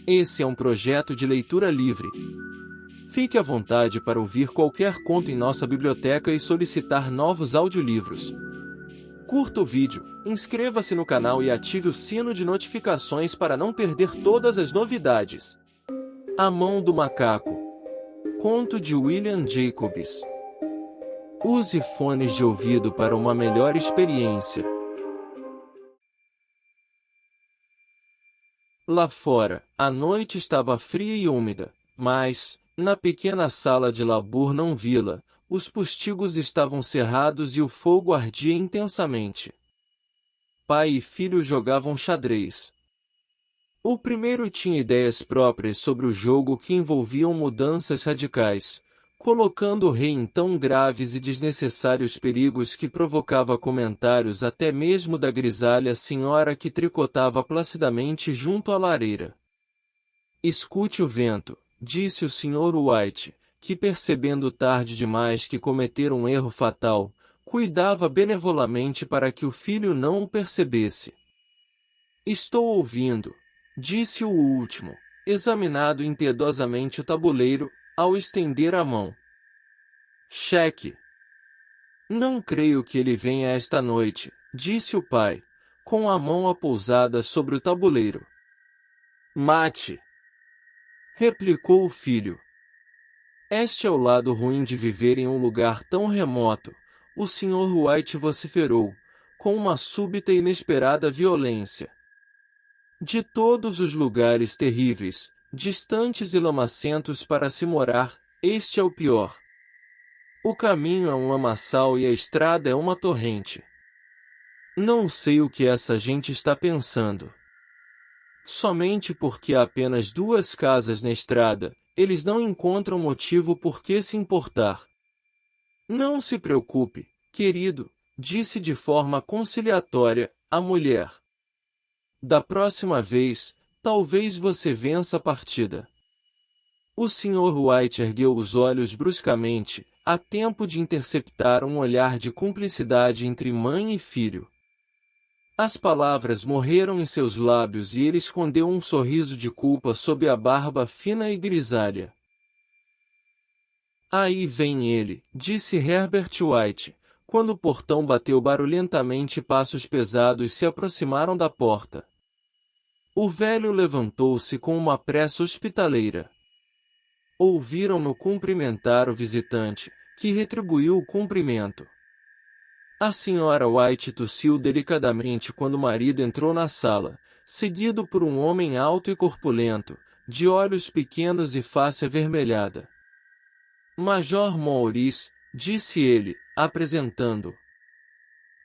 Esse é um projeto de leitura livre. Fique à vontade para ouvir qualquer conto em nossa biblioteca e solicitar novos audiolivros. Curta o vídeo, inscreva-se no canal e ative o sino de notificações para não perder todas as novidades. A Mão do Macaco. Conto de William Jacobs. Use fones de ouvido para uma melhor experiência. Lá fora, a noite estava fria e úmida, mas, na pequena sala de Labour Villa, os postigos estavam cerrados e o fogo ardia intensamente. Pai e filho jogavam xadrez. O primeiro tinha ideias próprias sobre o jogo que envolviam mudanças radicais, colocando o rei em tão graves e desnecessários perigos que provocava comentários até mesmo da grisalha senhora que tricotava placidamente junto à lareira. Escute o vento, disse o Sr. White, que percebendo tarde demais que cometera um erro fatal, cuidava benevolamente para que o filho não o percebesse. Estou ouvindo, disse o último, examinado impiedosamente o tabuleiro, ao estender a mão. Cheque. Não creio que ele venha esta noite, disse o pai, com a mão apousada sobre o tabuleiro. Mate. Replicou o filho. Este é o lado ruim de viver em um lugar tão remoto, o Sr. White vociferou, com uma súbita e inesperada violência. De todos os lugares terríveis, distantes e lamacentos para se morar, este é o pior. O caminho é um lamaçal e a estrada é uma torrente. Não sei o que essa gente está pensando. Somente porque há apenas 2 casas na estrada, eles não encontram motivo por que se importar. Não se preocupe, querido, disse de forma conciliatória a mulher. Da próxima vez, talvez você vença a partida. O Sr. White ergueu os olhos bruscamente, a tempo de interceptar um olhar de cumplicidade entre mãe e filho. As palavras morreram em seus lábios e ele escondeu um sorriso de culpa sob a barba fina e grisalha. Aí vem ele, disse Herbert White, quando o portão bateu barulhentamente e passos pesados se aproximaram da porta. O velho levantou-se com uma pressa hospitaleira. Ouviram-no cumprimentar o visitante, que retribuiu o cumprimento. A senhora White tossiu delicadamente quando o marido entrou na sala, seguido por um homem alto e corpulento, de olhos pequenos e face avermelhada. Major Maurice, disse ele, apresentando.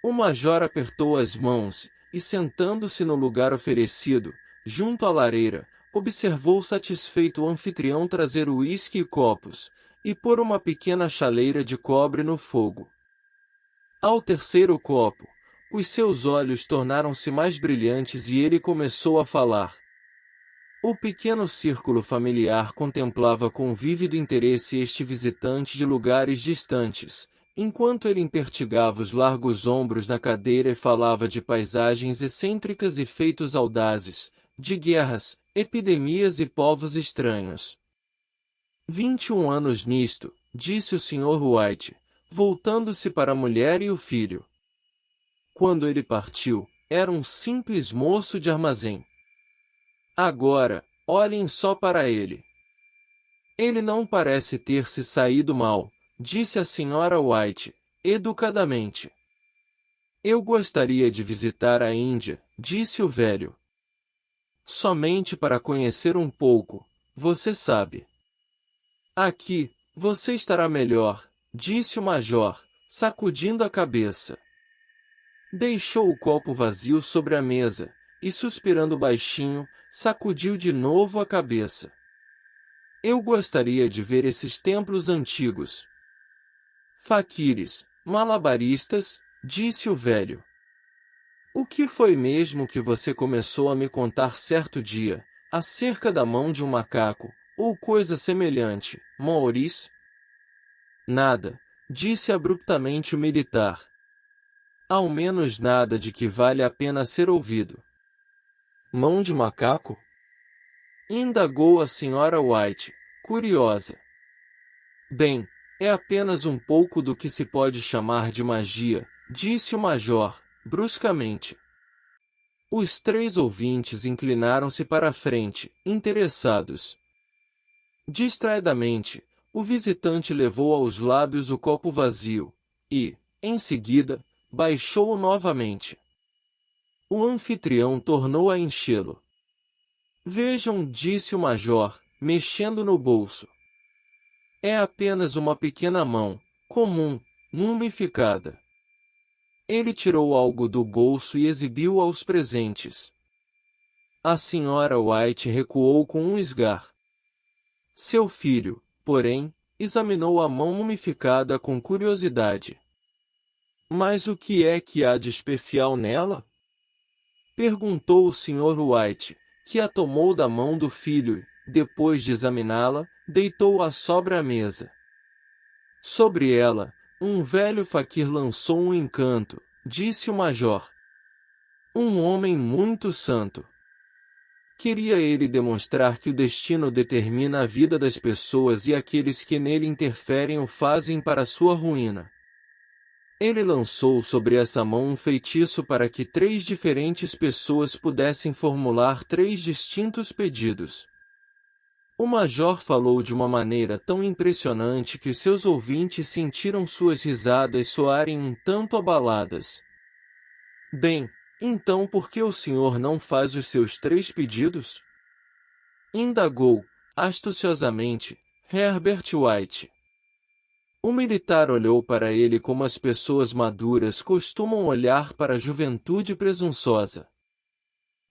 O major apertou as mãos, e sentando-se no lugar oferecido, junto à lareira, observou satisfeito o anfitrião trazer uísque e copos, e pôr uma pequena chaleira de cobre no fogo. Ao terceiro copo, os seus olhos tornaram-se mais brilhantes e ele começou a falar. O pequeno círculo familiar contemplava com vívido interesse este visitante de lugares distantes, enquanto ele impertigava os largos ombros na cadeira e falava de paisagens excêntricas e feitos audazes, de guerras, epidemias e povos estranhos. 21 anos nisto, disse o Sr. White, voltando-se para a mulher e o filho. Quando ele partiu, era um simples moço de armazém. Agora, olhem só para ele. Ele não parece ter se saído mal, disse a Sra. White, educadamente. Eu gostaria de visitar a Índia, disse o velho. Somente para conhecer um pouco, você sabe. Aqui, você estará melhor, disse o major, sacudindo a cabeça. Deixou o copo vazio sobre a mesa, e suspirando baixinho, sacudiu de novo a cabeça. Eu gostaria de ver esses templos antigos. Faquires, malabaristas, disse o velho. O que foi mesmo que você começou a me contar certo dia, acerca da mão de um macaco, ou coisa semelhante, Maurice? Nada, disse abruptamente o militar. Ao menos nada de que vale a pena ser ouvido. Mão de macaco? Indagou a Sra. White, curiosa. Bem, é apenas um pouco do que se pode chamar de magia, disse o Major, bruscamente. Os 3 ouvintes inclinaram-se para a frente, interessados. Distraidamente, o visitante levou aos lábios o copo vazio, e, em seguida, baixou-o novamente. O anfitrião tornou a enchê-lo. Vejam, disse o Major, mexendo no bolso. É apenas uma pequena mão, comum, mumificada. Ele tirou algo do bolso e exibiu aos presentes. A Sra. White recuou com um esgar. Seu filho, porém, examinou a mão mumificada com curiosidade. Mas o que é que há de especial nela? Perguntou o Sr. White, que a tomou da mão do filho e, depois de examiná-la, deitou-a sobre a mesa. Sobre ela, um velho faquir lançou um encanto, disse o Major. Um homem muito santo. Queria ele demonstrar que o destino determina a vida das pessoas e aqueles que nele interferem o fazem para sua ruína. Ele lançou sobre essa mão um feitiço para que 3 diferentes pessoas pudessem formular 3 distintos pedidos. O Major falou de uma maneira tão impressionante que seus ouvintes sentiram suas risadas soarem um tanto abaladas. Bem, então por que o senhor não faz os seus 3 pedidos? Indagou, astuciosamente, Herbert White. O militar olhou para ele como as pessoas maduras costumam olhar para a juventude presunçosa.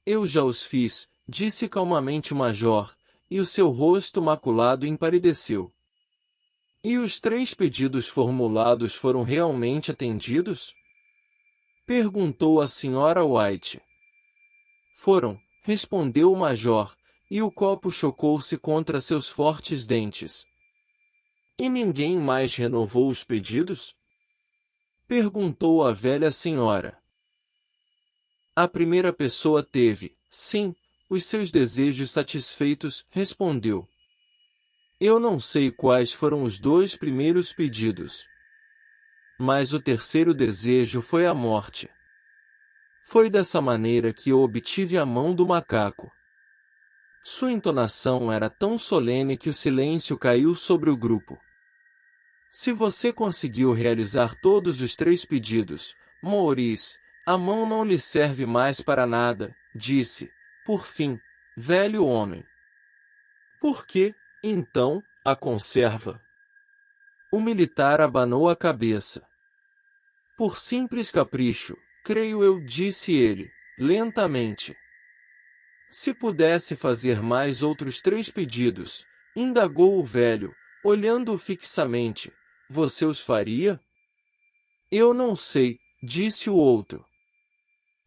Eu já os fiz, disse calmamente o Major, e o seu rosto maculado empalideceu. E os 3 pedidos formulados foram realmente atendidos? Perguntou a Sra. White. Foram, respondeu o Major, e o copo chocou-se contra seus fortes dentes. E ninguém mais renovou os pedidos? Perguntou a velha senhora. A primeira pessoa teve, sim, os seus desejos satisfeitos, respondeu. Eu não sei quais foram os 2 primeiros pedidos. Mas o terceiro desejo foi a morte. Foi dessa maneira que eu obtive a mão do macaco. Sua entonação era tão solene que o silêncio caiu sobre o grupo. Se você conseguiu realizar todos os 3 pedidos, Maurice, a mão não lhe serve mais para nada, disse, por fim, velho homem. Por que, então, a conserva? O militar abanou a cabeça. Por simples capricho, creio eu, disse ele, lentamente. Se pudesse fazer mais outros 3 pedidos, indagou o velho, olhando-o fixamente, você os faria? Eu não sei, disse o outro.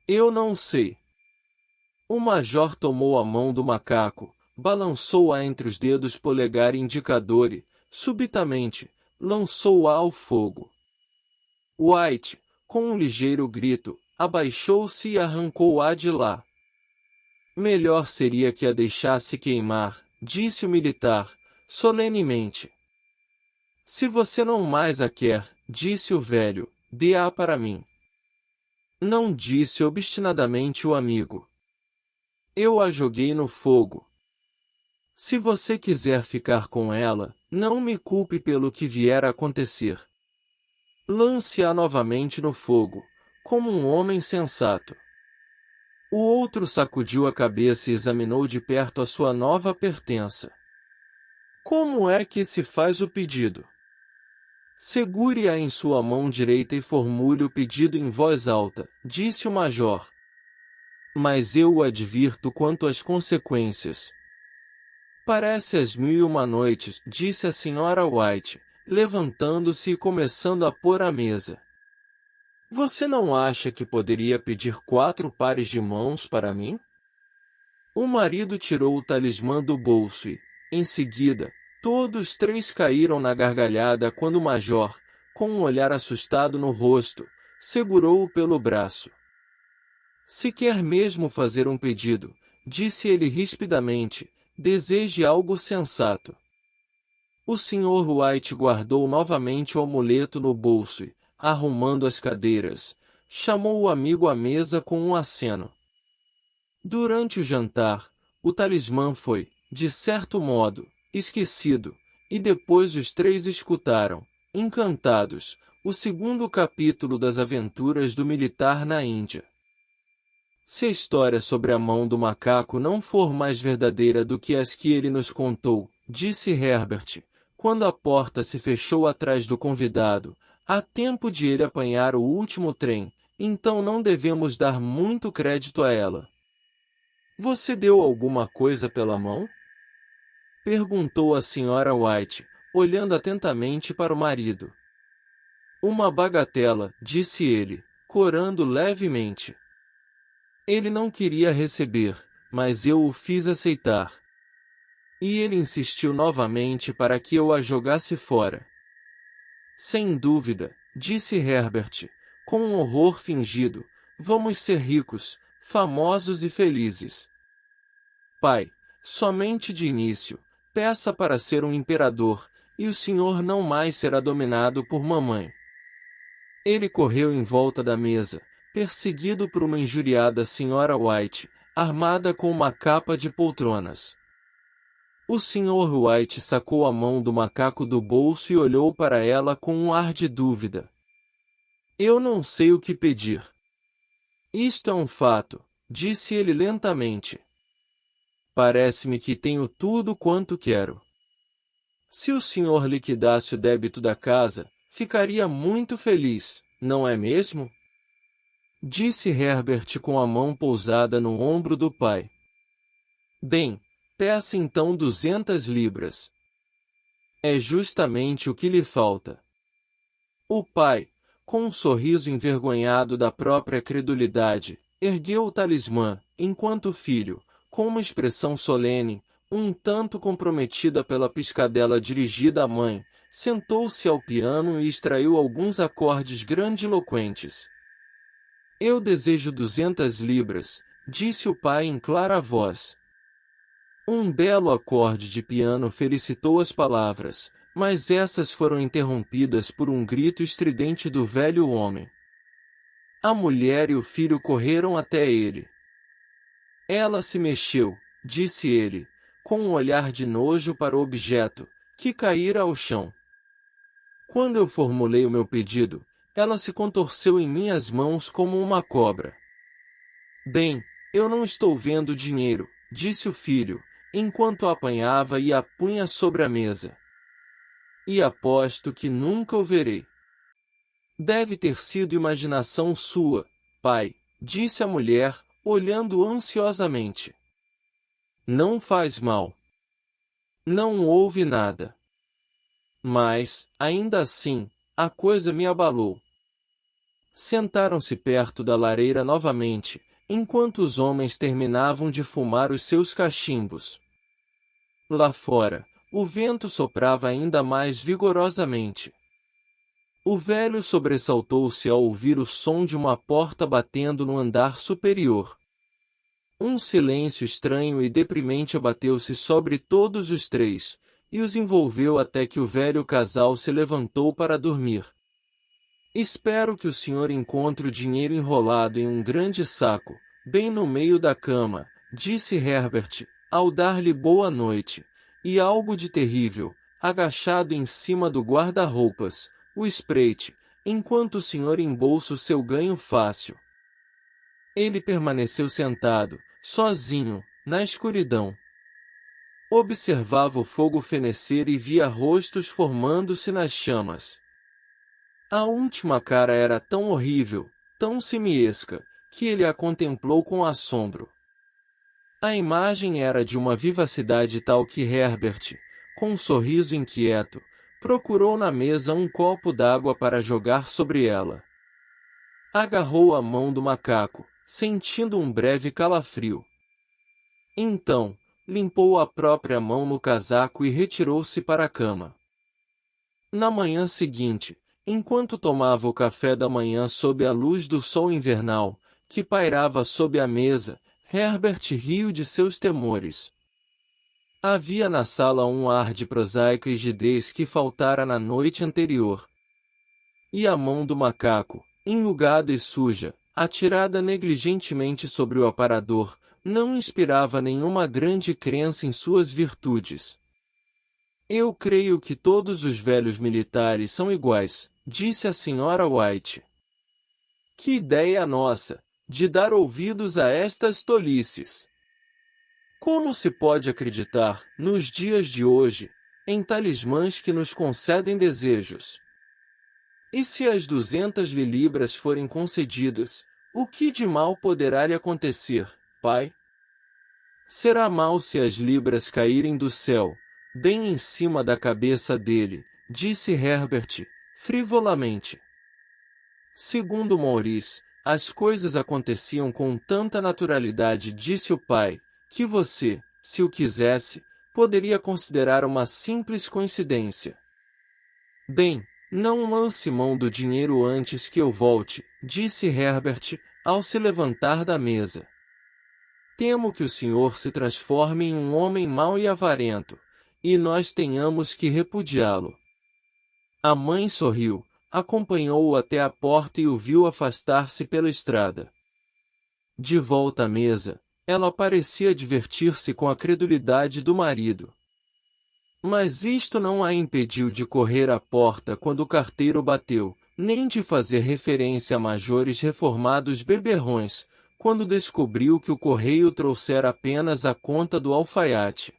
Eu não sei. O major tomou a mão do macaco, balançou-a entre os dedos polegar e indicador e, subitamente, lançou-a ao fogo. White, com um ligeiro grito, abaixou-se e arrancou-a de lá. Melhor seria que a deixasse queimar, disse o militar, solenemente. Se você não mais a quer, disse o velho, dê-a para mim. Não, disse obstinadamente o amigo. Eu a joguei no fogo. Se você quiser ficar com ela, não me culpe pelo que vier a acontecer. Lance-a novamente no fogo, como um homem sensato. O outro sacudiu a cabeça e examinou de perto a sua nova pertença. Como é que se faz o pedido? Segure-a em sua mão direita e formule o pedido em voz alta, disse o major. Mas eu o advirto quanto às consequências. Parece as 1001 noites, disse a Sra. White, levantando-se e começando a pôr a mesa. Você não acha que poderia pedir 4 pares de mãos para mim? O marido tirou o talismã do bolso e, em seguida, todos 3 caíram na gargalhada quando o major, com um olhar assustado no rosto, segurou-o pelo braço. Se quer mesmo fazer um pedido, disse ele rispidamente, deseje algo sensato. O Sr. White guardou novamente o amuleto no bolso e, arrumando as cadeiras, chamou o amigo à mesa com um aceno. Durante o jantar, o talismã foi, de certo modo, esquecido, e depois os três escutaram, encantados, o segundo capítulo das aventuras do militar na Índia. Se a história sobre a mão do macaco não for mais verdadeira do que as que ele nos contou, disse Herbert, quando a porta se fechou atrás do convidado, há tempo de ele apanhar o último trem, então não devemos dar muito crédito a ela. Você deu alguma coisa pela mão? Perguntou a Sra. White, olhando atentamente para o marido. Uma bagatela, disse ele, corando levemente. Ele não queria receber, mas eu o fiz aceitar. E ele insistiu novamente para que eu a jogasse fora. Sem dúvida, disse Herbert, com um horror fingido, vamos ser ricos, famosos e felizes. Pai, somente de início, peça para ser um imperador, e o senhor não mais será dominado por mamãe. Ele correu em volta da mesa, perseguido por uma injuriada Sra. White, armada com uma capa de poltronas. O Sr. White sacou a mão do macaco do bolso e olhou para ela com um ar de dúvida. Eu não sei o que pedir. Isto é um fato, disse ele lentamente. Parece-me que tenho tudo quanto quero. Se o senhor liquidasse o débito da casa, ficaria muito feliz, não é mesmo? Disse Herbert com a mão pousada no ombro do pai. Bem, peça então 200 libras. É justamente o que lhe falta. O pai, com um sorriso envergonhado da própria credulidade, ergueu o talismã, enquanto o filho, com uma expressão solene, um tanto comprometida pela piscadela dirigida à mãe, sentou-se ao piano e extraiu alguns acordes grandiloquentes. Eu desejo 200 libras, disse o pai em clara voz. Um belo acorde de piano felicitou as palavras, mas essas foram interrompidas por um grito estridente do velho homem. A mulher e o filho correram até ele. Ela se mexeu, disse ele, com um olhar de nojo para o objeto, que caíra ao chão. Quando eu formulei o meu pedido, ela se contorceu em minhas mãos como uma cobra. Bem, eu não estou vendo dinheiro, disse o filho, enquanto a apanhava e a punha sobre a mesa. E aposto que nunca o verei. Deve ter sido imaginação sua, pai, disse a mulher, olhando ansiosamente. Não faz mal. Não houve nada. Mas, ainda assim, a coisa me abalou. Sentaram-se perto da lareira novamente, enquanto os homens terminavam de fumar os seus cachimbos. Lá fora, o vento soprava ainda mais vigorosamente. O velho sobressaltou-se ao ouvir o som de uma porta batendo no andar superior. Um silêncio estranho e deprimente abateu-se sobre todos os três, e os envolveu até que o velho casal se levantou para dormir. Espero que o senhor encontre o dinheiro enrolado em um grande saco, bem no meio da cama, disse Herbert, ao dar-lhe boa noite, e algo de terrível, agachado em cima do guarda-roupas, o espreite, enquanto o senhor embolsa o seu ganho fácil. Ele permaneceu sentado, sozinho, na escuridão. Observava o fogo fenecer e via rostos formando-se nas chamas. A última cara era tão horrível, tão simiesca, que ele a contemplou com assombro. A imagem era de uma vivacidade tal que Herbert, com um sorriso inquieto, procurou na mesa um copo d'água para jogar sobre ela. Agarrou a mão do macaco, sentindo um breve calafrio. Então, limpou a própria mão no casaco e retirou-se para a cama. Na manhã seguinte, enquanto tomava o café da manhã sob a luz do sol invernal, que pairava sob a mesa, Herbert riu de seus temores. Havia na sala um ar de prosaica rigidez que faltara na noite anterior. E a mão do macaco, enrugada e suja, atirada negligentemente sobre o aparador, não inspirava nenhuma grande crença em suas virtudes. Eu creio que todos os velhos militares são iguais, disse a Sra. White. Que ideia nossa, de dar ouvidos a estas tolices! Como se pode acreditar, nos dias de hoje, em talismãs que nos concedem desejos? E se as 200 libras forem concedidas, o que de mal poderá lhe acontecer, pai? Será mal se as libras caírem do céu, bem em cima da cabeça dele, disse Herbert, frivolamente. Segundo Maurice, as coisas aconteciam com tanta naturalidade, disse o pai, que você, se o quisesse, poderia considerar uma simples coincidência. Bem, não lance mão do dinheiro antes que eu volte, disse Herbert, ao se levantar da mesa. Temo que o senhor se transforme em um homem mau e avarento, e nós tenhamos que repudiá-lo. A mãe sorriu, acompanhou-o até a porta e o viu afastar-se pela estrada. De volta à mesa, ela parecia divertir-se com a credulidade do marido. Mas isto não a impediu de correr à porta quando o carteiro bateu, nem de fazer referência a majores reformados beberrões, quando descobriu que o correio trouxera apenas a conta do alfaiate.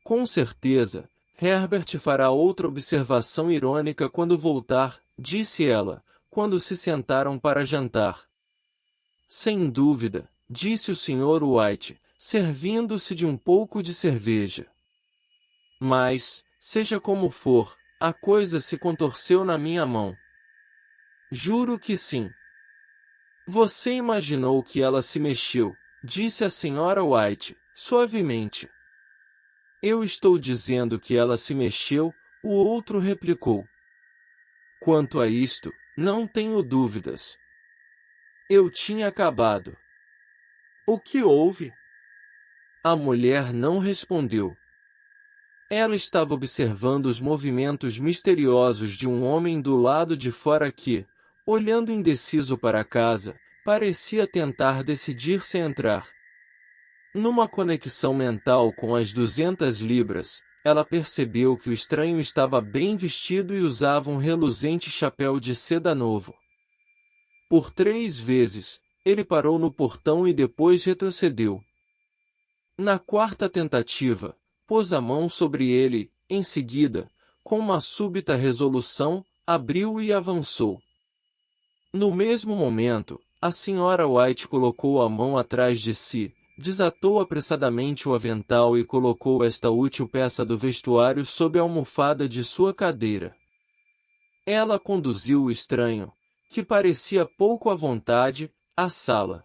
Com certeza, Herbert fará outra observação irônica quando voltar, disse ela, quando se sentaram para jantar. Sem dúvida, disse o Sr. White, servindo-se de um pouco de cerveja. Mas, seja como for, a coisa se contorceu na minha mão. Juro que sim. Você imaginou que ela se mexeu, disse a Sra. White, suavemente. Eu estou dizendo que ela se mexeu, o outro replicou. Quanto a isto, não tenho dúvidas. Eu tinha acabado. O que houve? A mulher não respondeu. Ela estava observando os movimentos misteriosos de um homem do lado de fora que, olhando indeciso para a casa, parecia tentar decidir-se a entrar. Numa conexão mental com as 200 libras, ela percebeu que o estranho estava bem vestido e usava um reluzente chapéu de seda novo. Por 3 vezes, ele parou no portão e depois retrocedeu. Na quarta tentativa, pôs a mão sobre ele, em seguida, com uma súbita resolução, abriu e avançou. No mesmo momento, a Sra. White colocou a mão atrás de si, desatou apressadamente o avental e colocou esta útil peça do vestuário sob a almofada de sua cadeira. Ela conduziu o estranho, que parecia pouco à vontade, à sala.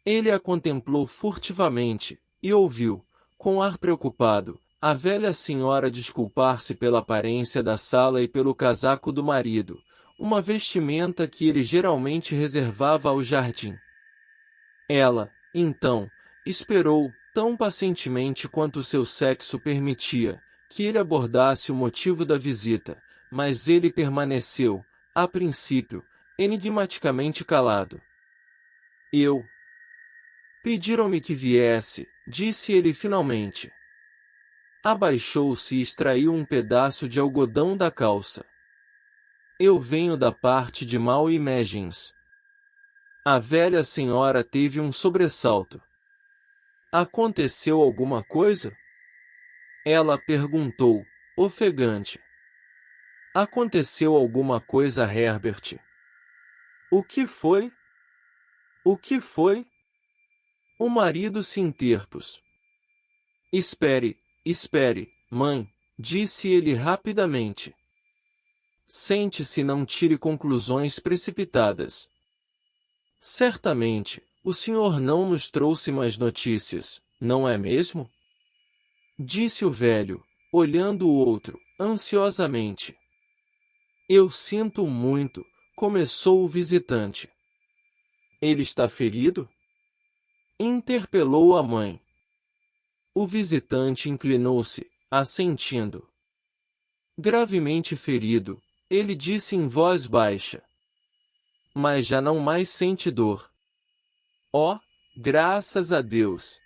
Ele a contemplou furtivamente, e ouviu, com ar preocupado, a velha senhora desculpar-se pela aparência da sala e pelo casaco do marido, uma vestimenta que ele geralmente reservava ao jardim. Ela, então, esperou, tão pacientemente quanto seu sexo permitia, que ele abordasse o motivo da visita, mas ele permaneceu, a princípio, enigmaticamente calado. Pediram-me que viesse, disse ele finalmente. Abaixou-se e extraiu um pedaço de algodão da calça. Eu venho da parte de Mal Imagines. A velha senhora teve um sobressalto. Aconteceu alguma coisa? Ela perguntou, ofegante. Aconteceu alguma coisa, Herbert? O que foi? O que foi? O marido se interpôs. Espere, mãe, disse ele rapidamente. Sente-se e não tire conclusões precipitadas. Certamente, o senhor não nos trouxe mais notícias, não é mesmo? Disse o velho, olhando o outro, ansiosamente. Eu sinto muito, começou o visitante. Ele está ferido? Interpelou a mãe. O visitante inclinou-se, assentindo. Gravemente ferido, ele disse em voz baixa. Mas já não mais sente dor. Oh, graças a Deus!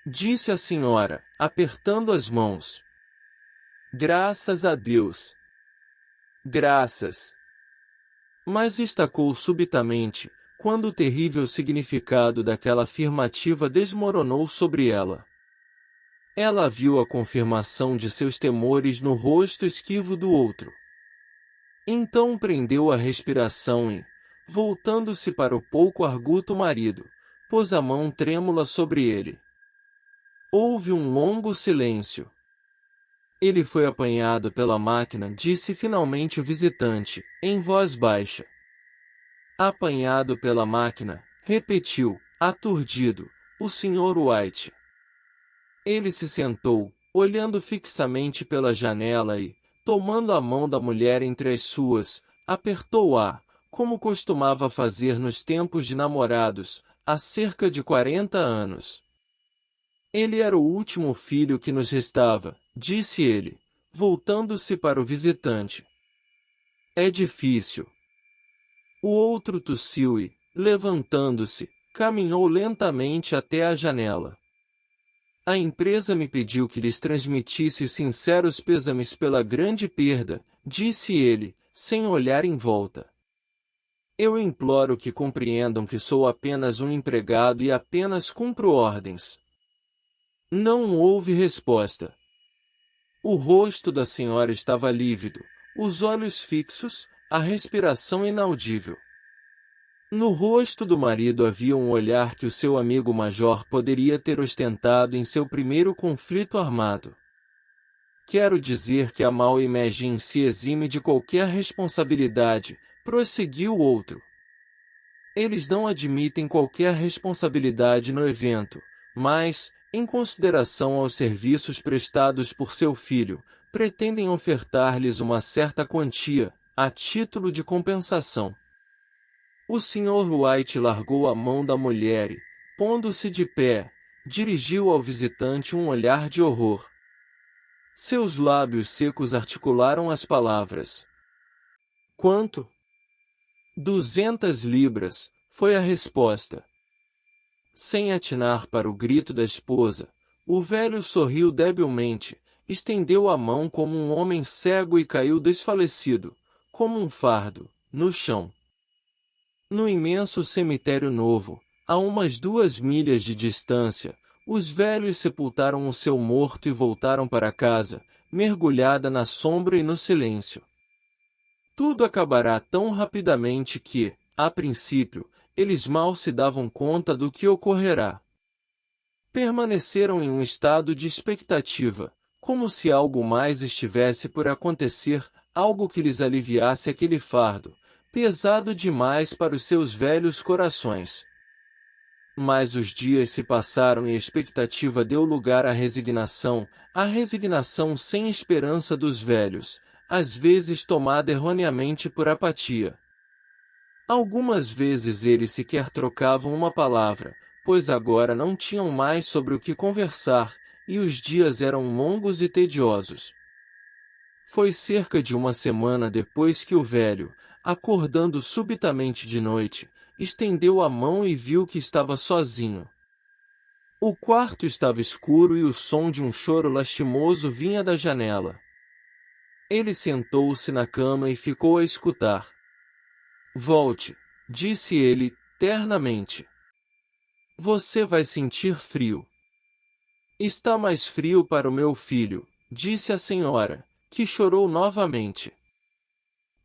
Disse a senhora, apertando as mãos. Graças a Deus! Graças! Mas estacou subitamente, quando o terrível significado daquela afirmativa desmoronou sobre ela. Ela viu a confirmação de seus temores no rosto esquivo do outro. Então prendeu a respiração e, voltando-se para o pouco arguto marido, pôs a mão trêmula sobre ele. Houve um longo silêncio. Ele foi apanhado pela máquina, disse finalmente o visitante, em voz baixa. Apanhado pela máquina, repetiu, aturdido, o Sr. White. Ele se sentou, olhando fixamente pela janela e, tomando a mão da mulher entre as suas, apertou-a, como costumava fazer nos tempos de namorados, há cerca de 40 anos. Ele era o último filho que nos restava, disse ele, voltando-se para o visitante. É difícil. O outro tossiu e, levantando-se, caminhou lentamente até a janela. A empresa me pediu que lhes transmitisse sinceros pêsames pela grande perda, disse ele, sem olhar em volta. Eu imploro que compreendam que sou apenas um empregado e apenas cumpro ordens. Não houve resposta. O rosto da senhora estava lívido, os olhos fixos, a respiração inaudível. No rosto do marido havia um olhar que o seu amigo major poderia ter ostentado em seu primeiro conflito armado. Quero dizer que a Mal Imagine se exime de qualquer responsabilidade, prosseguiu o outro. Eles não admitem qualquer responsabilidade no evento, mas, em consideração aos serviços prestados por seu filho, pretendem ofertar-lhes uma certa quantia, a título de compensação. O Sr. White largou a mão da mulher e, pondo-se de pé, dirigiu ao visitante um olhar de horror. Seus lábios secos articularam as palavras. Quanto? 200 libras, foi a resposta. Sem atinar para o grito da esposa, o velho sorriu debilmente, estendeu a mão como um homem cego e caiu desfalecido, como um fardo, no chão. No imenso cemitério novo, a umas 2 milhas de distância, os velhos sepultaram o seu morto e voltaram para casa, mergulhada na sombra e no silêncio. Tudo acabará tão rapidamente que, a princípio, eles mal se davam conta do que ocorrerá. Permaneceram em um estado de expectativa, como se algo mais estivesse por acontecer, algo que lhes aliviasse aquele fardo, pesado demais para os seus velhos corações. Mas os dias se passaram e a expectativa deu lugar à resignação sem esperança dos velhos, às vezes tomada erroneamente por apatia. Algumas vezes eles sequer trocavam uma palavra, pois agora não tinham mais sobre o que conversar, e os dias eram longos e tediosos. Foi cerca de uma semana depois que o velho, acordando subitamente de noite, estendeu a mão e viu que estava sozinho. O quarto estava escuro e o som de um choro lastimoso vinha da janela. Ele sentou-se na cama e ficou a escutar. Volte, disse ele, ternamente. Você vai sentir frio. Está mais frio para o meu filho, disse a senhora, que chorou novamente.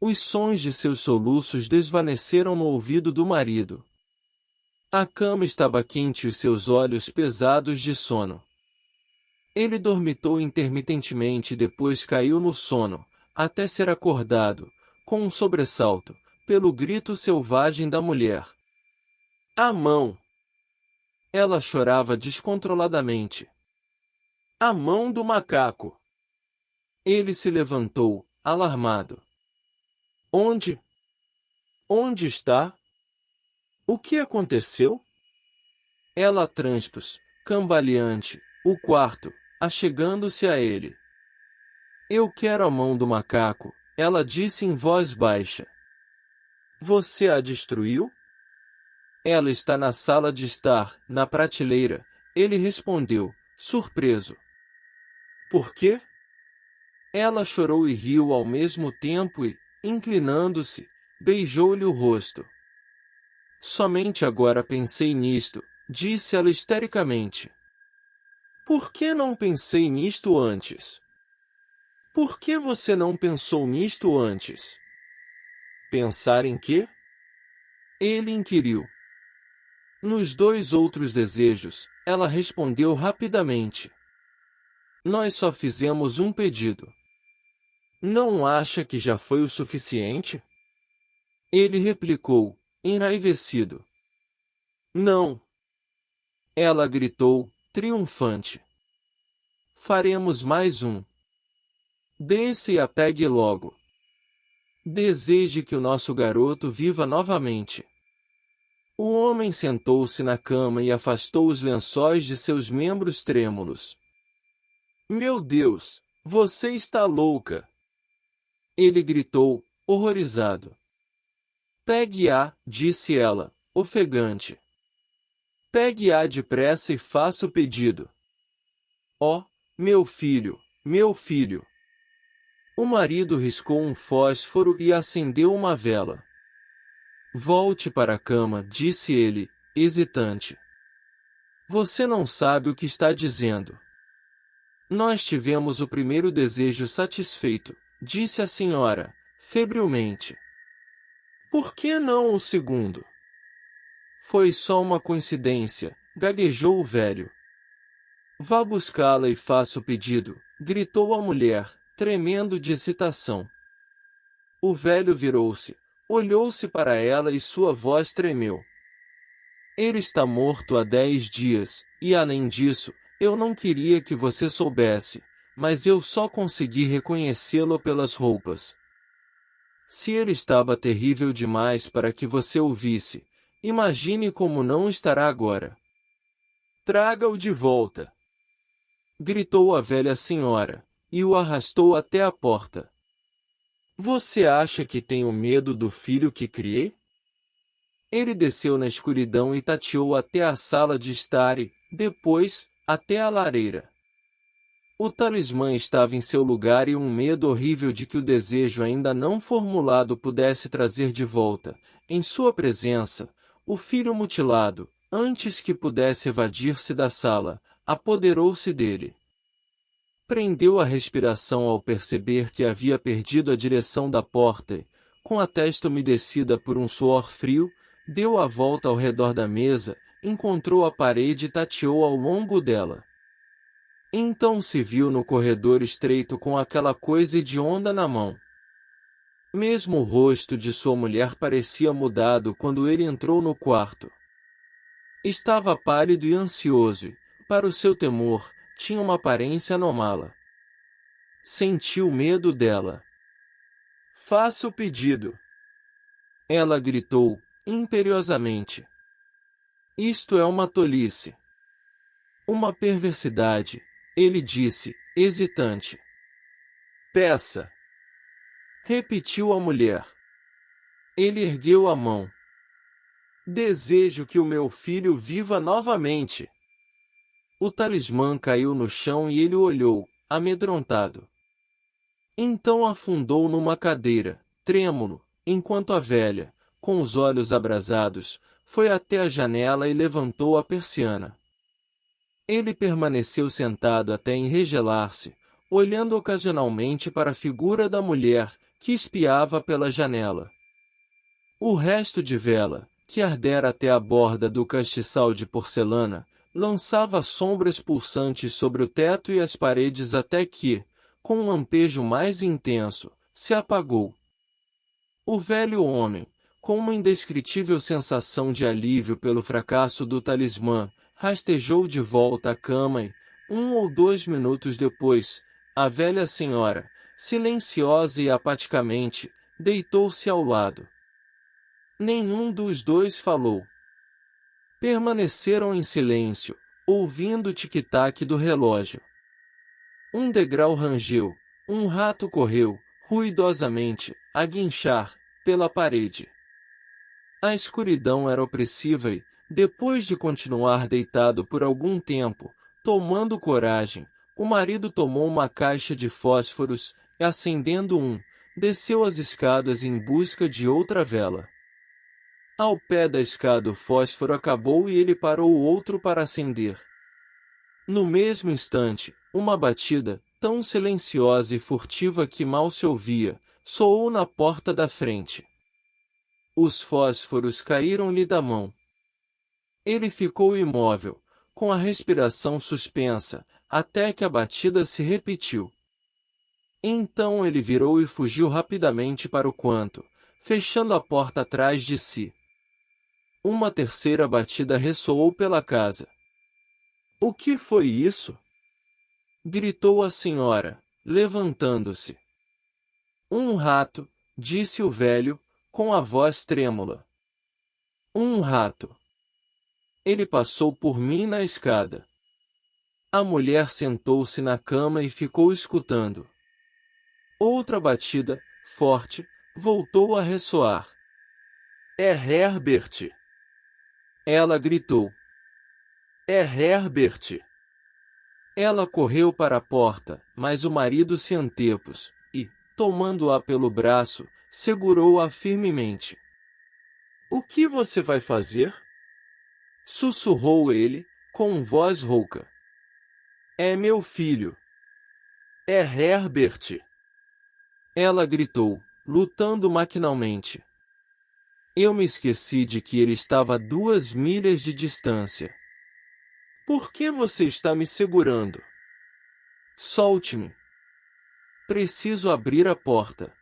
Os sons de seus soluços desvaneceram no ouvido do marido. A cama estava quente e os seus olhos pesados de sono. Ele dormitou intermitentemente e depois caiu no sono, até ser acordado, com um sobressalto, pelo grito selvagem da mulher. A mão! Ela chorava descontroladamente. A mão do macaco! Ele se levantou, alarmado. Onde? Onde está? O que aconteceu? Ela transpôs, cambaleante, o quarto, achegando-se a ele. Eu quero a mão do macaco, ela disse em voz baixa. Você a destruiu? Ela está na sala de estar, na prateleira, ele respondeu, surpreso. Por quê? Ela chorou e riu ao mesmo tempo e, inclinando-se, beijou-lhe o rosto. Somente agora pensei nisto, disse ela histericamente. Por que não pensei nisto antes? Por que você não pensou nisto antes? Pensar em quê? Ele inquiriu. Nos dois outros desejos, ela respondeu rapidamente. Nós só fizemos um pedido. Não acha que já foi o suficiente? Ele replicou, enraivecido. Não. Ela gritou, triunfante. Faremos mais um. Desça e a pegue logo. Deseje que o nosso garoto viva novamente. O homem sentou-se na cama e afastou os lençóis de seus membros trêmulos. Meu Deus, você está louca! Ele gritou, horrorizado. Pegue-a, disse ela, ofegante. Pegue-a depressa e faça o pedido. Oh, meu filho, meu filho! O marido riscou um fósforo e acendeu uma vela. Volte para a cama, disse ele, hesitante. Você não sabe o que está dizendo. Nós tivemos o primeiro desejo satisfeito, disse a senhora, febrilmente. Por que não o segundo? Foi só uma coincidência, gaguejou o velho. Vá buscá-la e faça o pedido, gritou a mulher, tremendo de excitação. O velho virou-se, olhou-se para ela e sua voz tremeu. Ele está morto há 10 dias, e além disso, eu não queria que você soubesse, mas eu só consegui reconhecê-lo pelas roupas. Se ele estava terrível demais para que você o visse, imagine como não estará agora. Traga-o de volta! Gritou a velha senhora, e o arrastou até a porta. Você acha que tenho medo do filho que criei? Ele desceu na escuridão e tateou até a sala de estar e, depois, até a lareira. O talismã estava em seu lugar e um medo horrível de que o desejo ainda não formulado pudesse trazer de volta, em sua presença, o filho mutilado, antes que pudesse evadir-se da sala, apoderou-se dele. Prendeu a respiração ao perceber que havia perdido a direção da porta e, com a testa umedecida por um suor frio, deu a volta ao redor da mesa, encontrou a parede e tateou ao longo dela. Então se viu no corredor estreito com aquela coisa hedionda na mão. Mesmo o rosto de sua mulher parecia mudado quando ele entrou no quarto. Estava pálido e ansioso e, para o seu temor, tinha uma aparência anômala. Sentiu medo dela. Faça o pedido. Ela gritou, imperiosamente. Isto é uma tolice. Uma perversidade, ele disse, hesitante. Peça. Repetiu a mulher. Ele ergueu a mão. Desejo que o meu filho viva novamente. O talismã caiu no chão e ele olhou, amedrontado. Então afundou numa cadeira, trêmulo, enquanto a velha, com os olhos abrasados, foi até a janela e levantou a persiana. Ele permaneceu sentado até enregelar-se, olhando ocasionalmente para a figura da mulher, que espiava pela janela. O resto de vela, que ardera até a borda do castiçal de porcelana, lançava sombras pulsantes sobre o teto e as paredes até que, com um lampejo mais intenso, se apagou. O velho homem, com uma indescritível sensação de alívio pelo fracasso do talismã, rastejou de volta à cama e, 1 ou 2 minutos depois, a velha senhora, silenciosa e apaticamente, deitou-se ao lado. Nenhum dos dois falou. Permaneceram em silêncio, ouvindo o tic-tac do relógio. Um degrau rangeu, um rato correu, ruidosamente, a guinchar, pela parede. A escuridão era opressiva e, depois de continuar deitado por algum tempo, tomando coragem, o marido tomou uma caixa de fósforos e, acendendo um, desceu as escadas em busca de outra vela. Ao pé da escada o fósforo acabou e ele parou o outro para acender. No mesmo instante, uma batida, tão silenciosa e furtiva que mal se ouvia, soou na porta da frente. Os fósforos caíram-lhe da mão. Ele ficou imóvel, com a respiração suspensa, até que a batida se repetiu. Então ele virou e fugiu rapidamente para o quarto, fechando a porta atrás de si. Uma terceira batida ressoou pela casa. "O que foi isso?" gritou a senhora, levantando-se. "Um rato", disse o velho, com a voz trêmula. "Um rato. Ele passou por mim na escada." A mulher sentou-se na cama e ficou escutando. Outra batida, forte, voltou a ressoar. "É Herbert!" Ela gritou. "É Herbert!" Ela correu para a porta, mas o marido se antepôs, e, tomando-a pelo braço, segurou-a firmemente. "O que você vai fazer?" sussurrou ele, com voz rouca. "É meu filho. É Herbert!" Ela gritou, lutando maquinalmente. "Eu me esqueci de que ele estava a 2 milhas de distância. Por que você está me segurando? Solte-me. Preciso abrir a porta."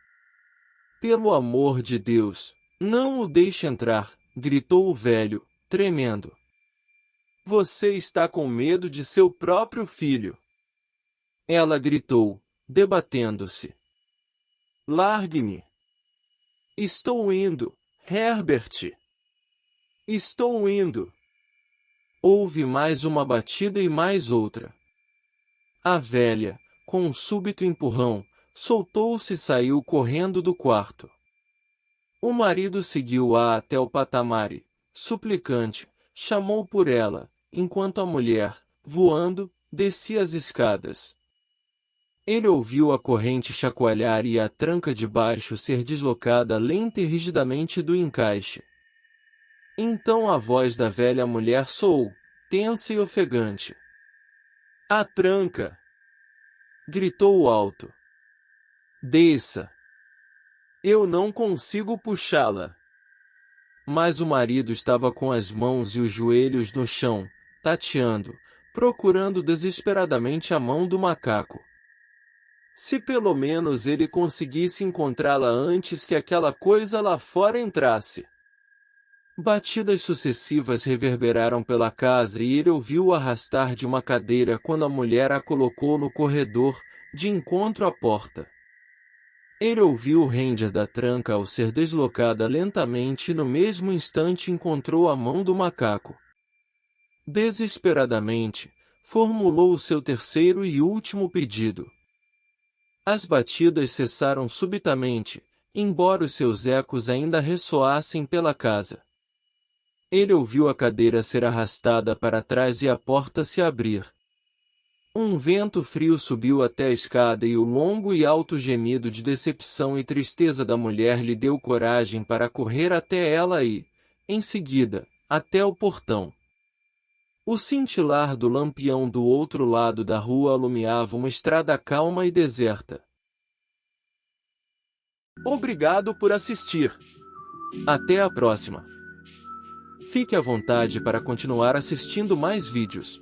"Pelo amor de Deus, não o deixe entrar!" gritou o velho, tremendo. "Você está com medo de seu próprio filho!" Ela gritou, debatendo-se. "Largue-me! Estou indo, Herbert! Estou indo!" Houve mais uma batida e mais outra. A velha, com um súbito empurrão, soltou-se e saiu correndo do quarto. O marido seguiu-a até o patamar e, suplicante, chamou por ela, enquanto a mulher, voando, descia as escadas. Ele ouviu a corrente chacoalhar e a tranca de baixo ser deslocada lenta e rigidamente do encaixe. Então a voz da velha mulher soou, tensa e ofegante. "A tranca!" gritou alto. "Desça! Eu não consigo puxá-la." Mas o marido estava com as mãos e os joelhos no chão, tateando, procurando desesperadamente a mão do macaco. Se pelo menos ele conseguisse encontrá-la antes que aquela coisa lá fora entrasse. Batidas sucessivas reverberaram pela casa e ele ouviu arrastar de uma cadeira quando a mulher a colocou no corredor, de encontro à porta. Ele ouviu o render da tranca ao ser deslocada lentamente e no mesmo instante encontrou a mão do macaco. Desesperadamente, formulou o seu terceiro e último pedido. As batidas cessaram subitamente, embora os seus ecos ainda ressoassem pela casa. Ele ouviu a cadeira ser arrastada para trás e a porta se abrir. Um vento frio subiu até a escada e o longo e alto gemido de decepção e tristeza da mulher lhe deu coragem para correr até ela e, em seguida, até o portão. O cintilar do lampião do outro lado da rua alumiava uma estrada calma e deserta. Obrigado por assistir. Até a próxima. Fique à vontade para continuar assistindo mais vídeos.